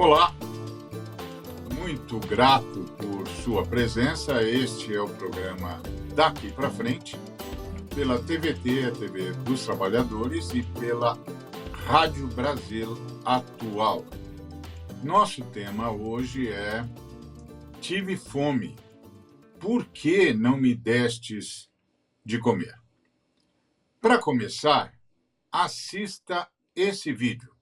Olá, muito grato por sua presença. Este é o programa Daqui para Frente, pela TVT, a TV dos Trabalhadores, e pela Rádio Brasil Atual. Nosso tema hoje é Tive fome, por que não me destes de comer? Para começar, assista esse vídeo.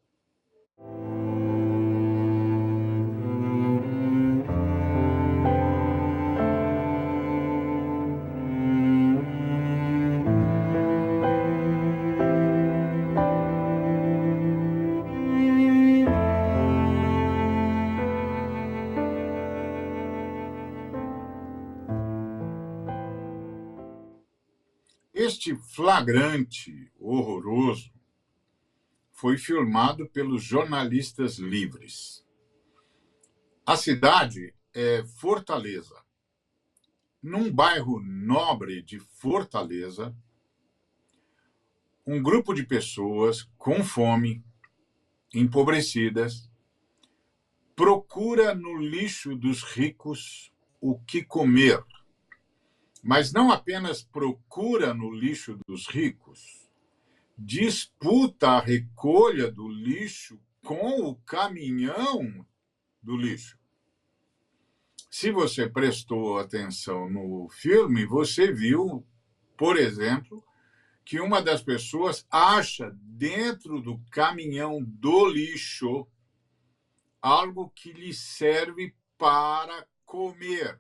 Este flagrante horroroso foi filmado pelos jornalistas livres. A cidade é Fortaleza. Num bairro nobre de Fortaleza, um grupo de pessoas com fome, empobrecidas, procura no lixo dos ricos o que comer. Mas não apenas procura no lixo dos ricos, disputa a recolha do lixo com o caminhão do lixo. Se você prestou atenção no filme, você viu, por exemplo, que uma das pessoas acha dentro do caminhão do lixo algo que lhe serve para comer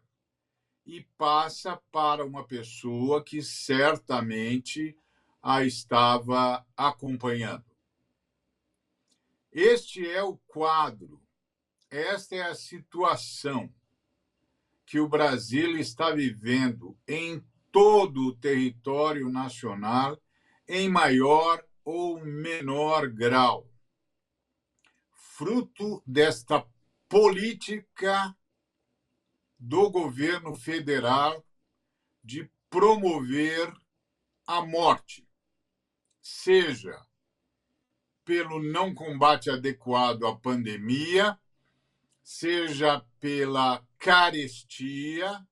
e passa para uma pessoa que certamente a estava acompanhando. Este é o quadro, esta é a situação que o Brasil está vivendo em todo o território nacional, em maior ou menor grau, fruto desta política do governo federal de promover a morte, seja pelo não combate adequado à pandemia, seja pela carestia,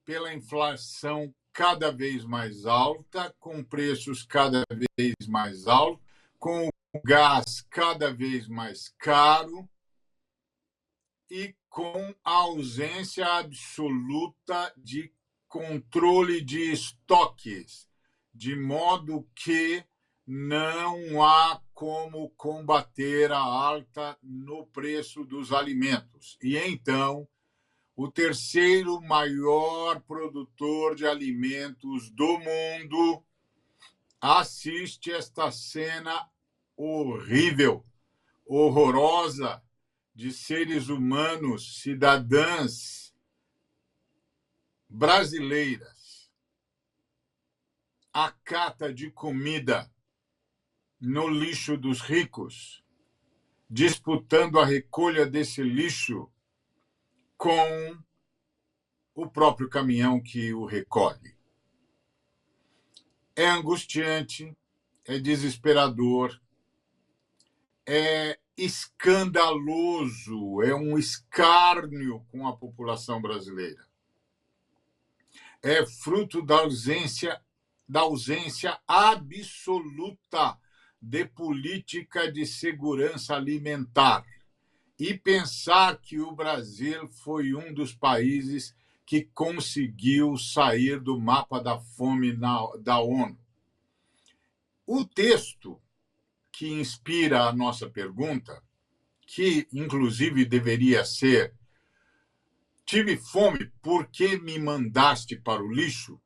pela inflação cada vez mais alta, com preços cada vez mais altos, com o gás cada vez mais caro e com a ausência absoluta de controle de estoques, de modo que não há como combater a alta no preço dos alimentos. E então, o terceiro maior produtor de alimentos do mundo assiste esta cena horrível, horrorosa, de seres humanos, cidadãs brasileiras, à cata de comida no lixo dos ricos, disputando a recolha desse lixo com o próprio caminhão que o recolhe. É angustiante, é desesperador, é escandaloso, é um escárnio com a população brasileira. É fruto da ausência absoluta de política de segurança alimentar. E pensar que o Brasil foi um dos países que conseguiu sair do mapa da fome da ONU. O texto que inspira a nossa pergunta, que inclusive deveria ser: tive fome, por que me mandaste para o lixo?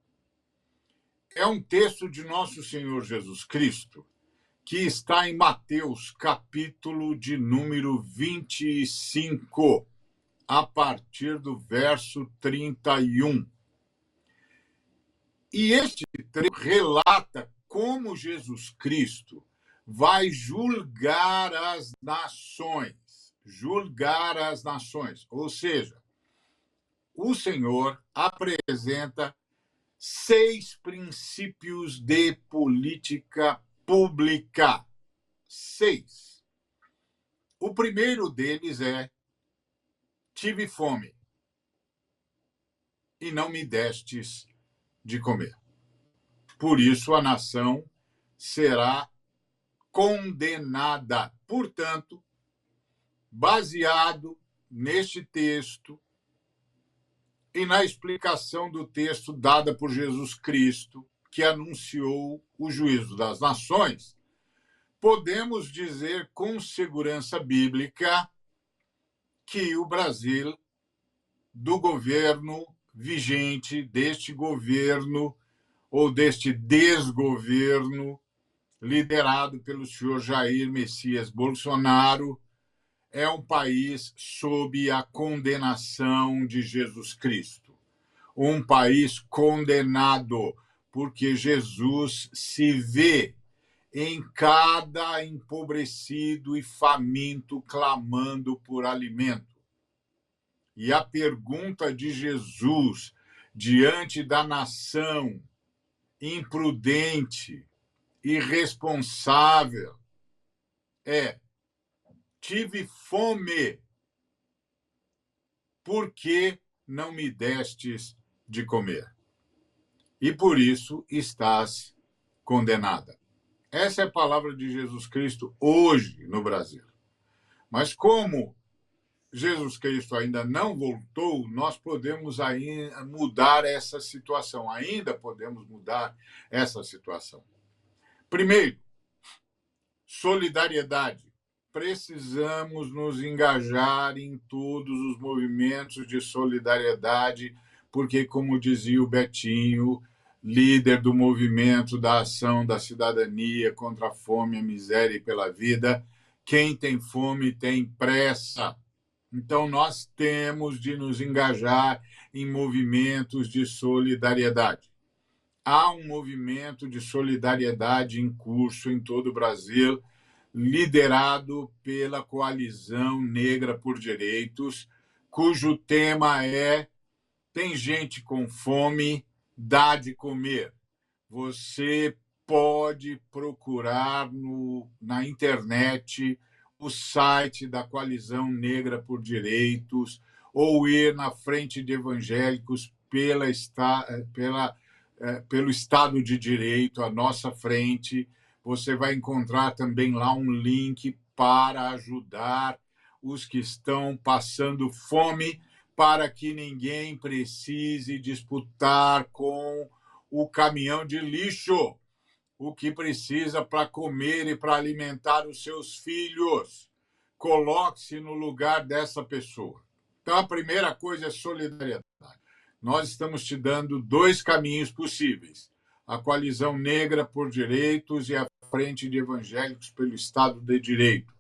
É um texto de nosso Senhor Jesus Cristo, que está em Mateus, capítulo de número 25, a partir do verso 31. E este trecho relata como Jesus Cristo vai julgar as nações. Ou seja, o Senhor apresenta 6 princípios de política pública. 6. O primeiro deles é tive fome e não me destes de comer. Por isso a nação será condenada. Portanto, baseado neste texto e na explicação do texto dada por Jesus Cristo, que anunciou o juízo das nações, podemos dizer com segurança bíblica que o Brasil, do governo vigente, deste governo ou deste desgoverno, liderado pelo senhor Jair Messias Bolsonaro, é um país sob a condenação de Jesus Cristo. Um país condenado, porque Jesus se vê em cada empobrecido e faminto clamando por alimento. E a pergunta de Jesus diante da nação imprudente, irresponsável, é: tive fome, por que não me destes de comer? E por isso estás condenada. Essa é a palavra de Jesus Cristo hoje no Brasil. Mas como Jesus Cristo ainda não voltou, nós podemos ainda mudar essa situação. Ainda podemos mudar essa situação. Primeiro, solidariedade. Precisamos nos engajar em todos os movimentos de solidariedade, porque, como dizia o Betinho, líder do movimento da ação da cidadania contra a fome, a miséria e pela vida, quem tem fome tem pressa. Então, nós temos de nos engajar em movimentos de solidariedade. Há um movimento de solidariedade em curso em todo o Brasil, liderado pela Coalizão Negra por Direitos, cujo tema é: tem gente com fome, dá de comer. Você pode procurar na internet o site da Coalizão Negra por Direitos ou ir na Frente de Evangélicos pelo Estado de Direito, a nossa frente. Você vai encontrar também lá um link para ajudar os que estão passando fome, para que ninguém precise disputar com o caminhão de lixo o que precisa para comer e para alimentar os seus filhos. Coloque-se no lugar dessa pessoa. Então, a primeira coisa é solidariedade. Nós estamos te dando dois caminhos possíveis: a Coalizão Negra por Direitos e a Frente de Evangélicos pelo Estado de Direito.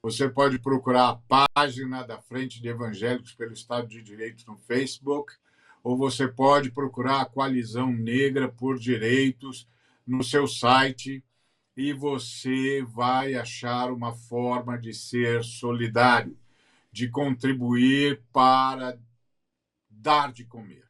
Você pode procurar a página da Frente de Evangélicos pelo Estado de Direito no Facebook, ou você pode procurar a Coalizão Negra por Direitos no seu site, e você vai achar uma forma de ser solidário, de contribuir para dar de comer.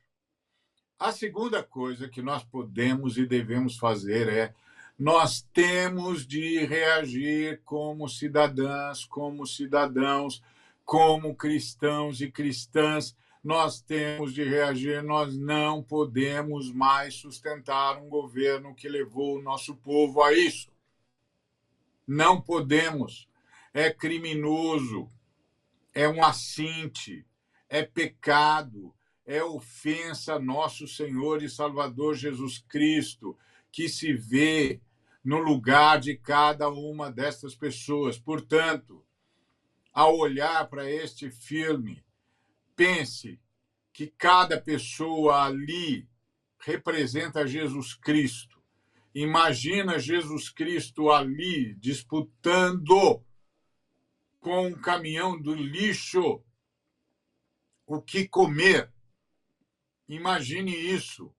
A segunda coisa que nós podemos e devemos fazer é: nós temos de reagir como cidadãs, como cidadãos, como cristãos e cristãs. Nós temos de reagir. Nós não podemos mais sustentar um governo que levou o nosso povo a isso. Não podemos. É criminoso, é um assinte, é pecado, é ofensa a nosso Senhor e Salvador Jesus Cristo, que se vê no lugar de cada uma destas pessoas. Portanto, ao olhar para este filme, pense que cada pessoa ali representa Jesus Cristo. Imagina Jesus Cristo ali disputando com um caminhão do lixo o que comer. Imagine isso.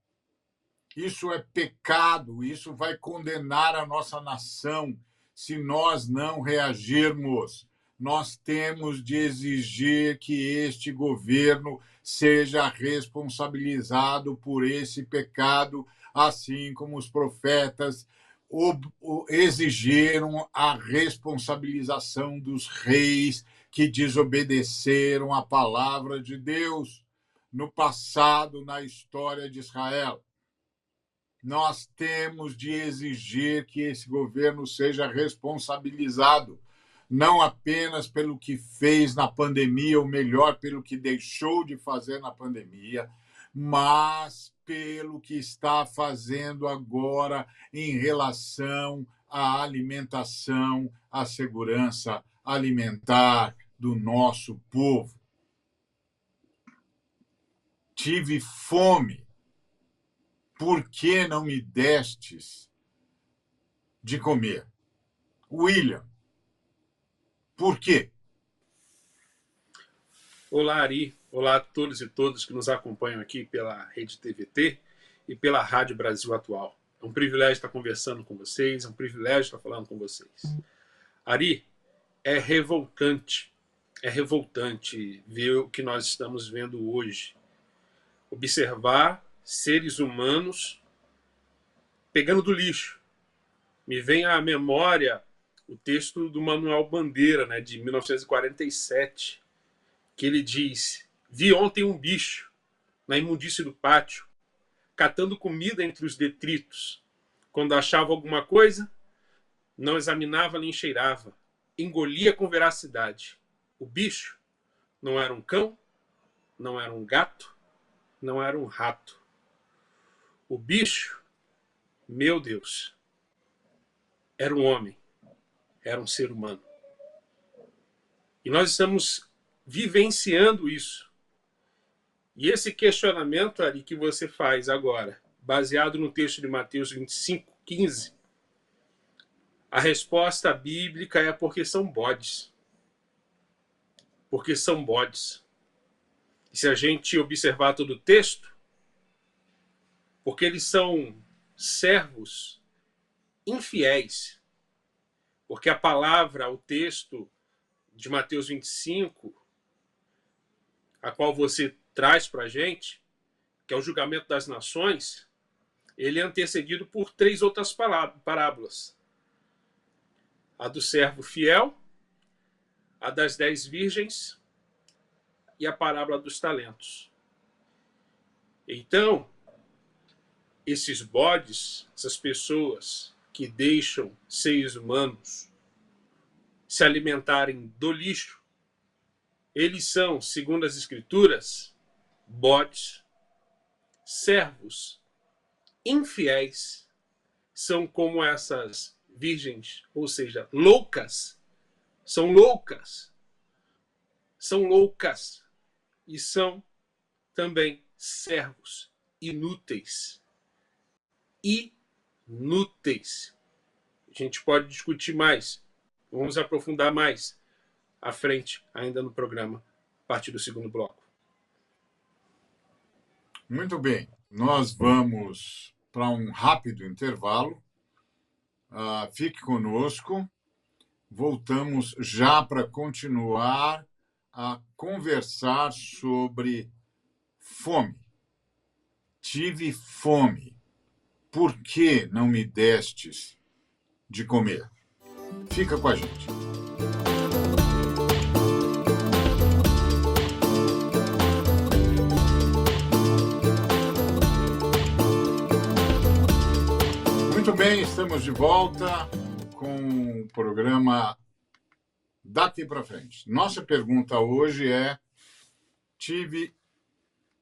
Isso é pecado, isso vai condenar a nossa nação se nós não reagirmos. Nós temos de exigir que este governo seja responsabilizado por esse pecado, assim como os profetas exigiram a responsabilização dos reis que desobedeceram à palavra de Deus no passado, na história de Israel. Nós temos de exigir que esse governo seja responsabilizado, não apenas pelo que fez na pandemia, ou melhor, pelo que deixou de fazer na pandemia, mas pelo que está fazendo agora em relação à alimentação, à segurança alimentar do nosso povo. Tive fome. Por que não me destes de comer? William, por quê? Olá, Ari. Olá a todos e todas que nos acompanham aqui pela Rede TVT e pela Rádio Brasil Atual. É um privilégio estar conversando com vocês, é um privilégio estar falando com vocês. Ari, é revoltante ver o que nós estamos vendo hoje. Observar seres humanos pegando do lixo. Me vem à memória o texto do Manuel Bandeira, de 1947, que ele diz: vi ontem um bicho na imundície do pátio, catando comida entre os detritos. Quando achava alguma coisa, não examinava nem cheirava, engolia com veracidade. O bicho não era um cão, não era um gato, não era um rato. O bicho, meu Deus, era um homem, era um ser humano. E nós estamos vivenciando isso. E esse questionamento, Ari, que você faz agora, baseado no texto de Mateus 25:15, a resposta bíblica é porque são bodes. Porque são bodes. E se a gente observar todo o texto, porque eles são servos infiéis. Porque a palavra, o texto de Mateus 25, a qual você traz para a gente, que é o julgamento das nações, ele é antecedido por 3 outras parábolas. A do servo fiel, a das 10 virgens e a parábola dos talentos. Então, esses bodes, essas pessoas que deixam seres humanos se alimentarem do lixo, eles são, segundo as Escrituras, bodes, servos infiéis, são como essas virgens, ou seja, loucas, são loucas e são também servos inúteis. A gente pode discutir mais, vamos aprofundar mais à frente, ainda no programa, a partir do segundo bloco. Muito bem, nós vamos para um rápido intervalo. Fique conosco. Voltamos já para continuar a conversar sobre fome. Tive fome. Por que não me destes de comer? Fica com a gente. Muito bem, estamos de volta com o programa Daqui para Frente. Nossa pergunta hoje é: tive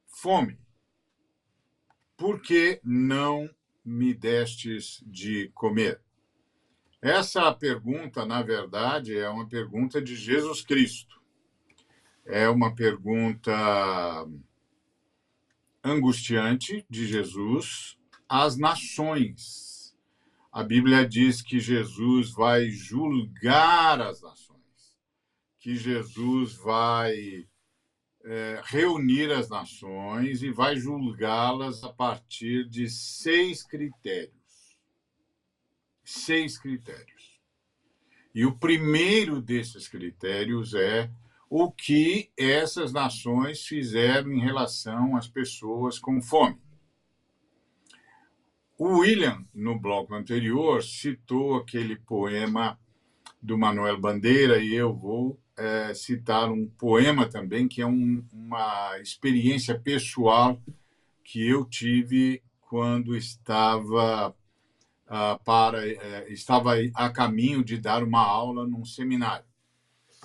fome. Por que não me destes de comer? Essa pergunta, na verdade, é uma pergunta de Jesus Cristo. É uma pergunta angustiante de Jesus às nações. A Bíblia diz que Jesus vai julgar as nações, que Jesus vai reunir as nações e vai julgá-las a partir de 6 critérios. 6 critérios. E o primeiro desses critérios é o que essas nações fizeram em relação às pessoas com fome. O William, no bloco anterior, citou aquele poema do Manuel Bandeira, e eu vou citar um poema também, que é uma experiência pessoal que eu tive quando estava estava a caminho de dar uma aula num seminário.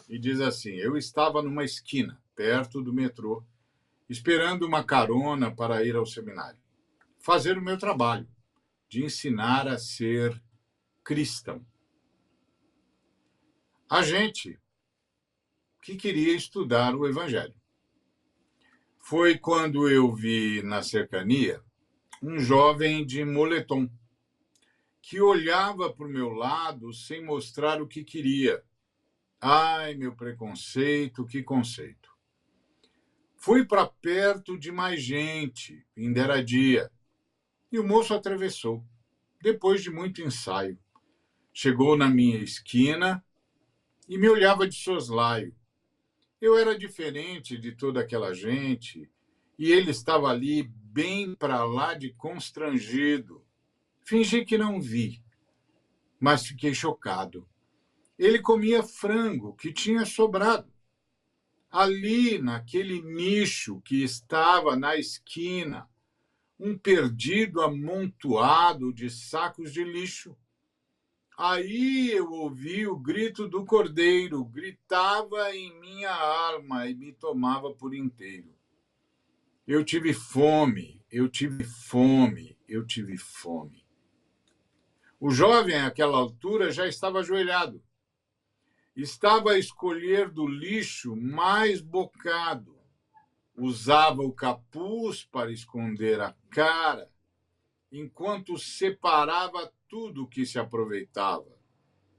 E diz assim: eu estava numa esquina, perto do metrô, esperando uma carona para ir ao seminário, fazer o meu trabalho, de ensinar a ser cristão. A gente que queria estudar o Evangelho. Foi quando eu vi na cercania um jovem de moletom, que olhava para o meu lado sem mostrar o que queria. Ai, meu preconceito, que conceito. Fui para perto de mais gente, ainda era dia, e o moço atravessou, depois de muito ensaio. Chegou na minha esquina e me olhava de soslaio. Eu era diferente de toda aquela gente e ele estava ali bem para lá de constrangido. Fingi que não vi, mas fiquei chocado. Ele comia frango que tinha sobrado. Ali, naquele nicho que estava na esquina, um perdido amontoado de sacos de lixo. Aí eu ouvi o grito do cordeiro, gritava em minha alma e me tomava por inteiro. Eu tive fome, eu tive fome, eu tive fome. O jovem, àquela altura, já estava ajoelhado. Estava a escolher do lixo mais bocado. Usava o capuz para esconder a cara, enquanto separava tudo que se aproveitava.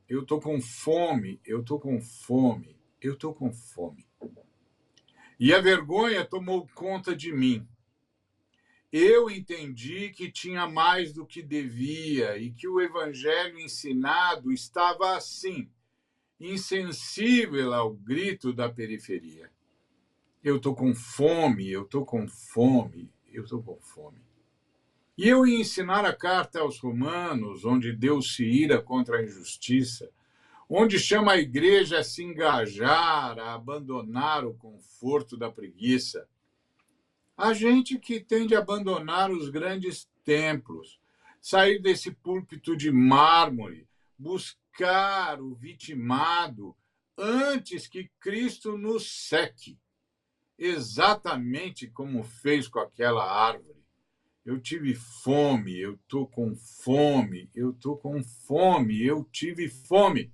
Eu estou com fome, eu estou com fome, eu estou com fome. E a vergonha tomou conta de mim. Eu entendi que tinha mais do que devia e que o evangelho ensinado estava assim, insensível ao grito da periferia. Eu estou com fome, eu estou com fome, eu estou com fome. E eu ia ensinar a carta aos Romanos, onde Deus se ira contra a injustiça, onde chama a igreja a se engajar, a abandonar o conforto da preguiça. A gente que tende a abandonar os grandes templos, sair desse púlpito de mármore, buscar o vitimado antes que Cristo nos seque, exatamente como fez com aquela árvore. Eu tive fome, eu estou com fome, eu estou com fome, eu tive fome.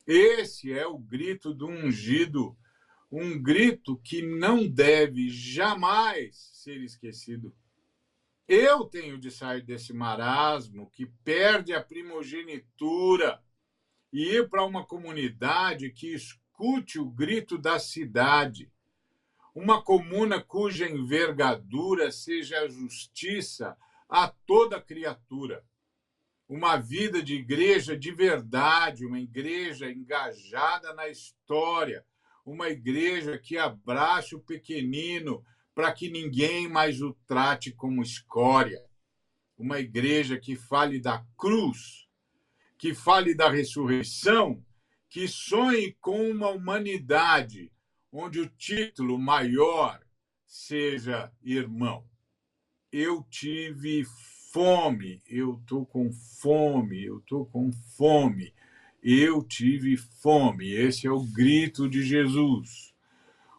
Esse é o grito do ungido, um grito que não deve jamais ser esquecido. Eu tenho de sair desse marasmo que perde a primogenitura e ir para uma comunidade que escute o grito da cidade, uma comuna cuja envergadura seja a justiça a toda criatura. Uma vida de igreja de verdade, uma igreja engajada na história, uma igreja que abrace o pequenino para que ninguém mais o trate como escória. Uma igreja que fale da cruz, que fale da ressurreição, que sonhe com uma humanidade onde o título maior seja irmão. Eu tive fome, eu estou com fome, eu estou com fome, eu tive fome. Esse é o grito de Jesus.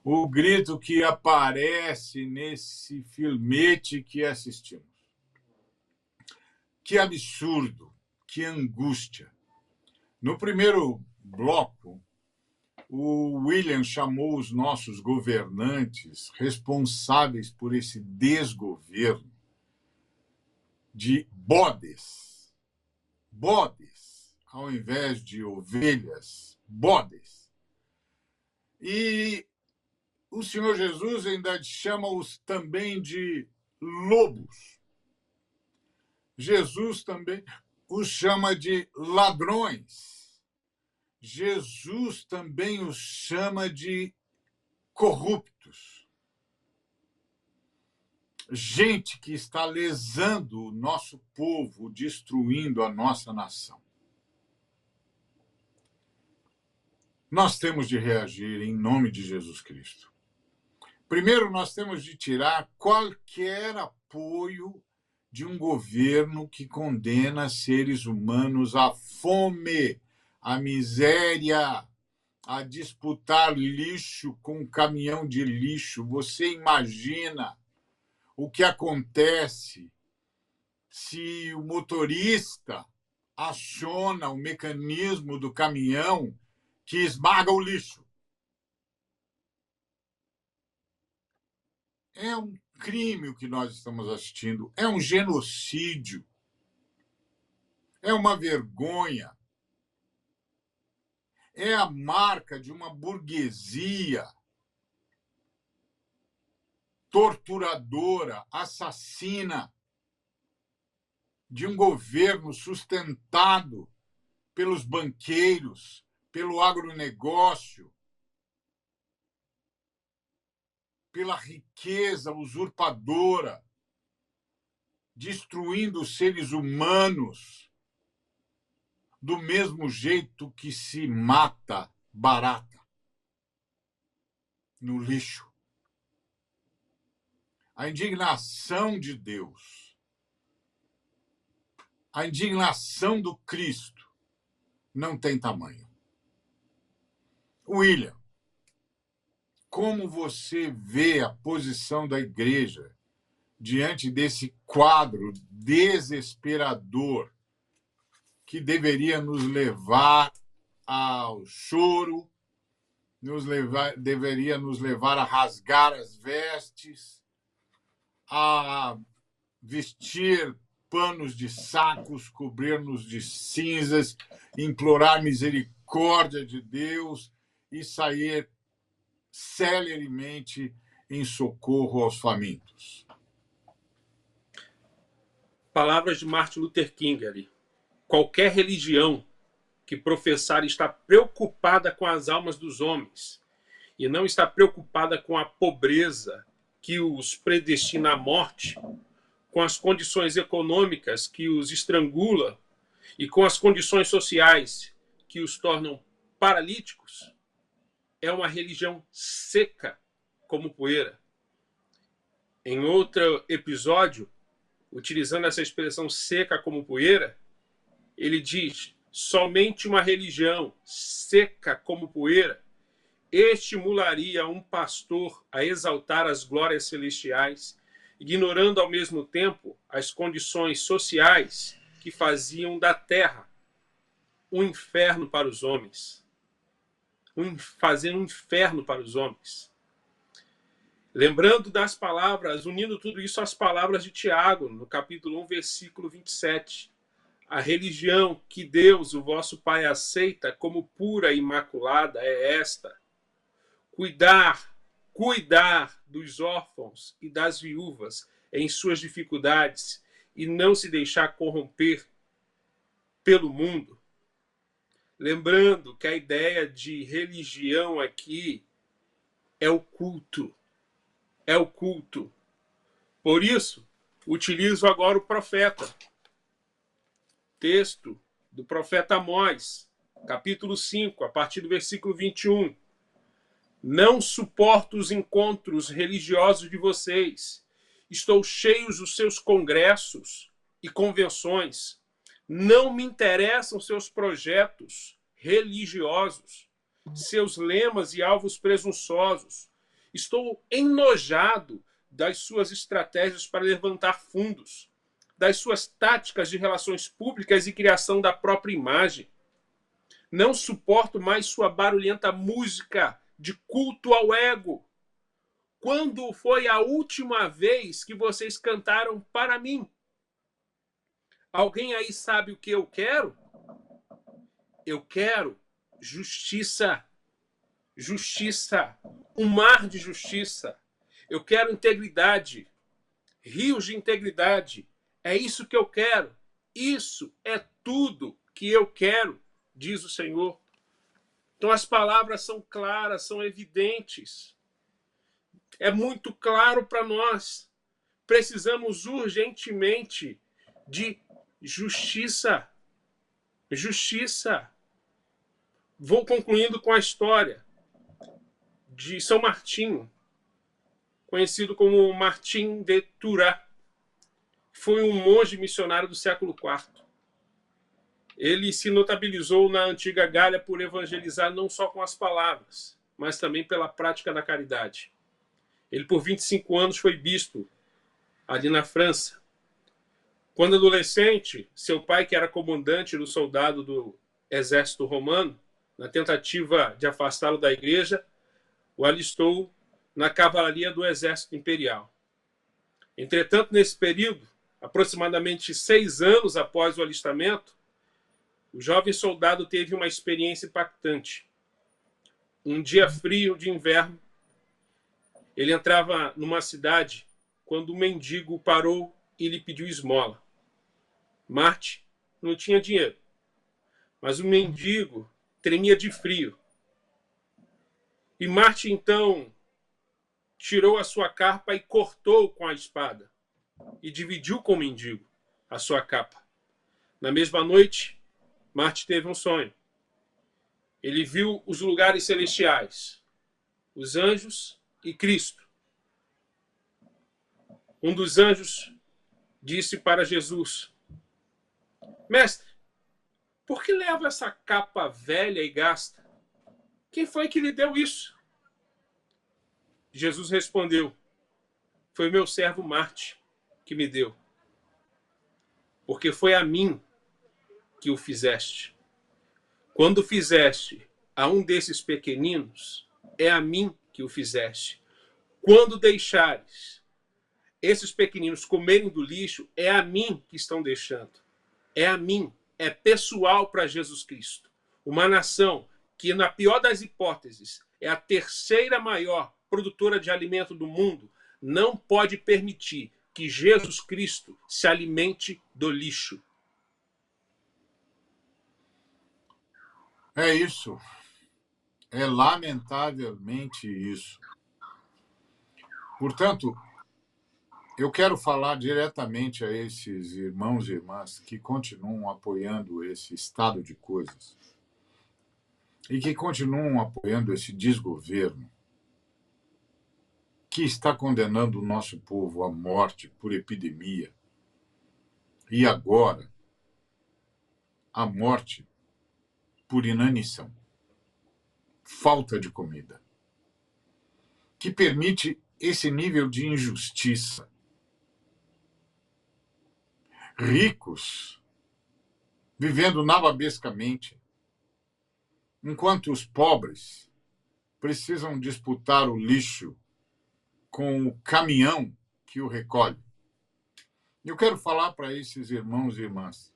O grito que aparece nesse filmete que assistimos. Que absurdo, que angústia. No primeiro bloco, o William chamou os nossos governantes responsáveis por esse desgoverno de bodes. Bodes, ao invés de ovelhas, bodes. E o Senhor Jesus ainda chama-os também de lobos. Jesus também os chama de ladrões. Jesus também os chama de corruptos. Gente que está lesando o nosso povo, destruindo a nossa nação. nós temos de reagir em nome de Jesus Cristo. Primeiro, nós temos de tirar qualquer apoio de um governo que condena seres humanos à fome, à miséria, a disputar lixo com um caminhão de lixo. Você imagina o que acontece se o motorista aciona o mecanismo do caminhão que esmaga o lixo? É um crime o que nós estamos assistindo, é um genocídio, é uma vergonha, é a marca de uma burguesia torturadora, assassina, de um governo sustentado pelos banqueiros, pelo agronegócio, pela riqueza usurpadora, destruindo os seres humanos do mesmo jeito que se mata barata no lixo. A indignação de Deus, a indignação do Cristo não tem tamanho. William, como você vê a posição da igreja diante desse quadro desesperador que deveria nos levar ao choro, deveria nos levar a rasgar as vestes, a vestir panos de sacos, cobrir-nos de cinzas, implorar misericórdia de Deus e sair celeremente em socorro aos famintos? Palavras de Martin Luther King ali. Qualquer religião que professar estar preocupada com as almas dos homens e não está preocupada com a pobreza que os predestina à morte, com as condições econômicas que os estrangula e com as condições sociais que os tornam paralíticos, é uma religião seca como poeira. Em outro episódio, utilizando essa expressão seca como poeira, ele diz: somente uma religião seca como poeira estimularia um pastor a exaltar as glórias celestiais, ignorando ao mesmo tempo as condições sociais que faziam da terra um inferno para os homens. Fazendo um inferno para os homens. Lembrando das palavras, unindo tudo isso às palavras de Tiago, no capítulo 1, versículo 27. A religião que Deus, o vosso Pai, aceita como pura e imaculada é esta: cuidar dos órfãos e das viúvas em suas dificuldades e não se deixar corromper pelo mundo. Lembrando que a ideia de religião aqui é o culto. É o culto. Por isso, utilizo agora o profeta. Texto do profeta Amós, capítulo 5, a partir do versículo 21. Não suporto os encontros religiosos de vocês. Estou cheio dos seus congressos e convenções. Não me interessam seus projetos religiosos, seus lemas e alvos presunçosos. Estou enojado das suas estratégias para levantar fundos, das suas táticas de relações públicas e criação da própria imagem. Não suporto mais sua barulhenta música de culto ao ego. Quando foi a última vez que vocês cantaram para mim? Alguém aí sabe o que eu quero? Eu quero justiça. Justiça. Um mar de justiça. Eu quero integridade. Rios de integridade. É isso que eu quero. Isso é tudo que eu quero, diz o Senhor. Então as palavras são claras, são evidentes. É muito claro para nós. Precisamos urgentemente de justiça. Justiça. vou concluindo com a história de São Martinho, conhecido como Martim de Tours. Foi um monge missionário do século IV. Ele se notabilizou na antiga Gália por evangelizar não só com as palavras, mas também pela prática da caridade. Ele, por 25 anos, foi bispo ali na França. Quando adolescente, seu pai, que era comandante do soldado do exército romano, na tentativa de afastá-lo da igreja, o alistou na cavalaria do exército imperial. Entretanto, nesse período, aproximadamente 6 anos após o alistamento, o jovem soldado teve uma experiência impactante. Um dia frio de inverno, ele entrava numa cidade quando um mendigo parou e lhe pediu esmola. Marte não tinha dinheiro, mas o mendigo tremia de frio. E Marte, então, tirou a sua capa e cortou com a espada e dividiu com o mendigo a sua capa. Na mesma noite, Marte teve um sonho. Ele viu os lugares celestiais, os anjos e Cristo. Um dos anjos disse para Jesus: Mestre, por que leva essa capa velha e gasta? Quem foi que lhe deu isso? Jesus respondeu: Foi meu servo Marte que me deu, porque foi a mim que o fizeste. Quando fizeste a um desses pequeninos, é a mim que o fizeste. Quando deixares esses pequeninos comerem do lixo, é a mim que estão deixando. É a mim, é pessoal para Jesus Cristo. Uma nação que, na pior das hipóteses, é a terceira maior produtora de alimento do mundo, não pode permitir que Jesus Cristo se alimente do lixo. É isso. É lamentavelmente isso. Portanto, eu quero falar diretamente a esses irmãos e irmãs que continuam apoiando esse estado de coisas e que continuam apoiando esse desgoverno que está condenando o nosso povo à morte por epidemia e agora à morte por inanição, falta de comida, que permite esse nível de injustiça. Ricos vivendo nababescamente, enquanto os pobres precisam disputar o lixo com o caminhão que o recolhe. Eu quero falar para esses irmãos e irmãs: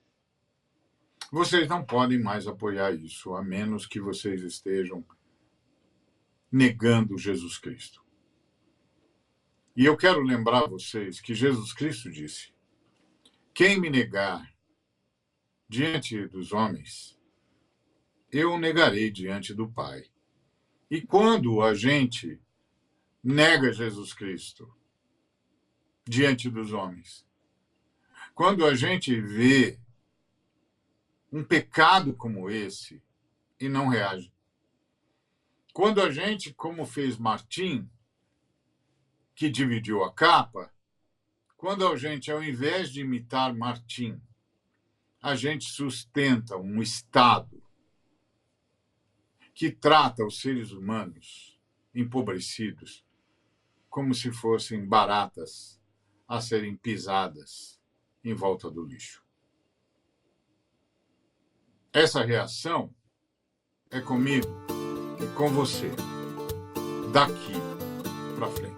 vocês não podem mais apoiar isso, a menos que vocês estejam negando Jesus Cristo. E eu quero lembrar vocês que Jesus Cristo disse: quem me negar diante dos homens, eu o negarei diante do Pai. E quando a gente nega Jesus Cristo diante dos homens, quando a gente vê um pecado como esse e não reage, quando a gente, como fez Martim, que dividiu a capa, quando a gente, ao invés de imitar Martim, a gente sustenta um Estado que trata os seres humanos empobrecidos como se fossem baratas a serem pisadas em volta do lixo. Essa reação é comigo e com você, daqui para frente.